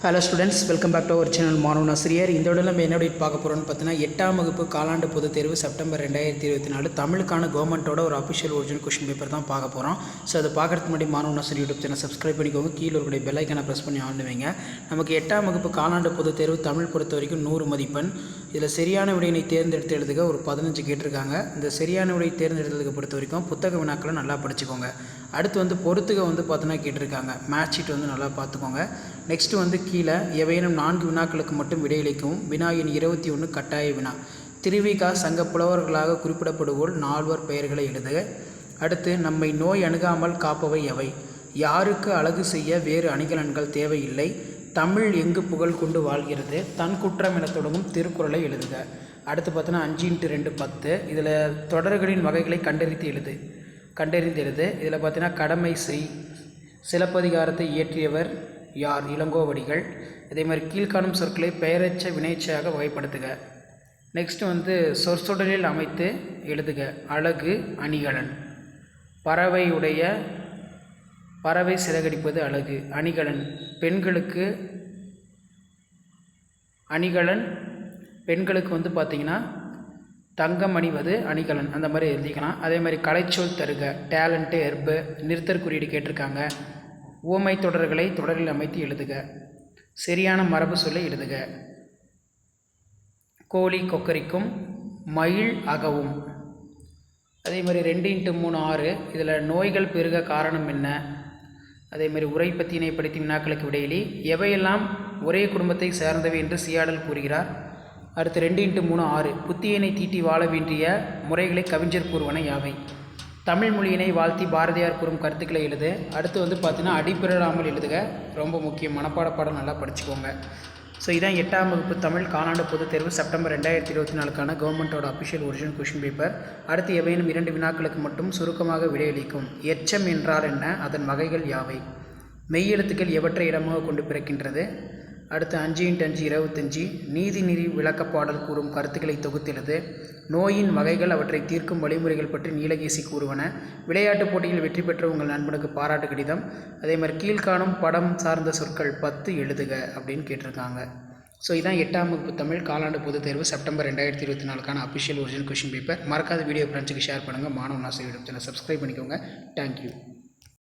Hello students, welcome back to our channel மாணவன் ஆசிரியர். இந்த விட நம்ம என்ன பார்க்க போகிறோம்னு பார்த்தீங்கன்னா, 8ஆம் வகுப்பு காலாண்டு பொதுத் தேர்வு செப்டம்பர் 2024 தமிழுக்கான கவர்மெண்ட்டோட ஒரு அஃபிஷியல் ஒரிஜினல் கொஸ்டின் பேப்பர் தான் பார்க்க போகிறோம். ஸோ அதை பார்க்குறதுக்கு முன்னாடி மாணவன் ஆசிரியர் யூடியூப் சேனல் சப்ஸ்கிரைப் பண்ணிக்கோங்க. கீழே ஒரு பெல் ஐக்கானை ப்ரெஸ் பண்ணி ஆன் வைங்க. நமக்கு 8ஆம் வகுப்பு காலாண்டு பொதுத் தேர்வு தமிழ் பொறுத்த வரைக்கும் 100 மதிப்பெண். இதில் சரியான விடையினை தேர்ந்தெடுத்து எழுதுக ஒரு 15 கேட்டிருக்காங்க. இந்த சரியான விடை தேர்ந்தெடுத்ததுக்கு பொறுத்த வரைக்கும் புத்தக வினாக்களை நல்லா படிச்சுக்கோங்க. அடுத்து பொறுத்துக பார்த்தோன்னா கேட்டிருக்காங்க. மேட்ச் ஷீட் நல்லா பார்த்துக்கோங்க. நெக்ஸ்ட்டு கீழே எவையேனும் 4 வினாக்களுக்கு மட்டும் விடையளிக்கவும். வினா எண் 21 கட்டாய வினா. திருவிகா சங்க புலவர்களாக குறிப்பிடப்படுவோர் 4 பெயர்களை எழுதுக. அடுத்து நம்மை நோய் அணுகாமல் காப்பவை எவை? யாருக்கு அழகு செய்ய வேறு அணிகலன்கள் தேவையில்லை? தமிழ் எங்கு புகழ் கொண்டு வாழ்கிறது? தன் குற்றம் என தொடங்கும் திருக்குறளை எழுதுக. அடுத்து பார்த்தோன்னா 5x2 10. இதில் தொடர்களின் வகைகளை கண்டறிந்து எழுது. இதில் பார்த்தீங்கன்னா கடமை செய். சிலப்பதிகாரத்தை இயற்றியவர் யார்? இளங்கோவடிகள். இதே மாதிரி கீழ்காணும் சொற்களை பெயரச்ச வினைச்சையாக வகைப்படுத்துக. நெக்ஸ்ட்டு சொற்சொடரில் அமைத்து எழுதுக. அழகு அணிகலன். பறவை சிறகடிப்பது அழகு. அணிகலன் பெண்களுக்கு. அணிகலன் பெண்களுக்கு பார்த்திங்கன்னா தங்கம் அணிவது அணிகலன். அந்த மாதிரி எழுதிக்கலாம். அதே மாதிரி கலைச்சொல் தருக. டேலண்ட்டு எர்பு. நிறுத்தற் குறியீடு கேட்டிருக்காங்க. ஊமை தொடர்களை தொடரில் அமைத்து எழுதுக. சரியான மரபு சொல்லை எழுதுக. கோழி கொக்கரிக்கும், மயில் அகவும். அதே மாதிரி 2x3 6. இதில் நோய்கள் பெருக காரணம் என்ன? அதே மாதிரி உரை பத்தியினை படித்து வினாக்களுக்கு விடையிலி. எவையெல்லாம் ஒரே குடும்பத்தை சேர்ந்தவை என்று சியாடல் கூறுகிறார்? அடுத்து 2x3 6. புத்தியினை தீட்டி வாழ வேண்டிய முறைகளை கவிஞர் கூறுவன யாவை? தமிழ் மொழியினை வாழ்த்தி பாரதியார் கூறும் கருத்துக்களை எழுது. அடுத்து பார்த்தீங்கன்னா அடிப்பிரடாமல் எழுதுக. ரொம்ப முக்கியம். மனப்பாட பாடம் நல்லா படிச்சுக்கோங்க. ஸோ இதான் 8ஆம் வகுப்பு தமிழ் காலாண்டு பொதுத் தேர்வு செப்டம்பர் 2024 கவர்மெண்ட்டோட அஃபிஷியல் ஒரிஜினல் கொஷின் பேப்பர். அடுத்து எவையேனும் 2 வினாக்களுக்கு மட்டும் சுருக்கமாக விடையளிக்கும். எச்சம் என்றால் என்ன? அதன் வகைகள் யாவை? மெய்யெழுத்துக்கள் எவற்றை இடமாக கொண்டு பிறக்கின்றது? அடுத்து 5x5 25. நீதிநெறி விளக்கப்பாடல் கூறும் கருத்துக்களை தொகுத்தெழுது. நோயின் வகைகள், அவற்றை தீர்க்கும் வழிமுறைகள் பற்றி நீலகேசி கூறுவன. விளையாட்டுப் போட்டியில் வெற்றி பெற்ற உங்கள் நண்பனுக்கு பாராட்டு கடிதம். அதே மாதிரி கீழ்காணும் படம் சார்ந்த சொற்கள் 10 எழுதுக அப்படின்னு கேட்டிருக்காங்க. ஸோ இதான் 8ஆம் வகுப்பு தமிழ் காலாண்டு பொதுத் தேர்வு September 2024 official original question paper. மறக்காத வீடியோ ஃப்ரெண்ட்ஸுக்கு ஷேர் பண்ணுங்கள். மாணவன் ஆசிரியர் யூடியூப் சேனல் சப்ஸ்கிரைப் பண்ணிக்கோங்க. தேங்க்யூ.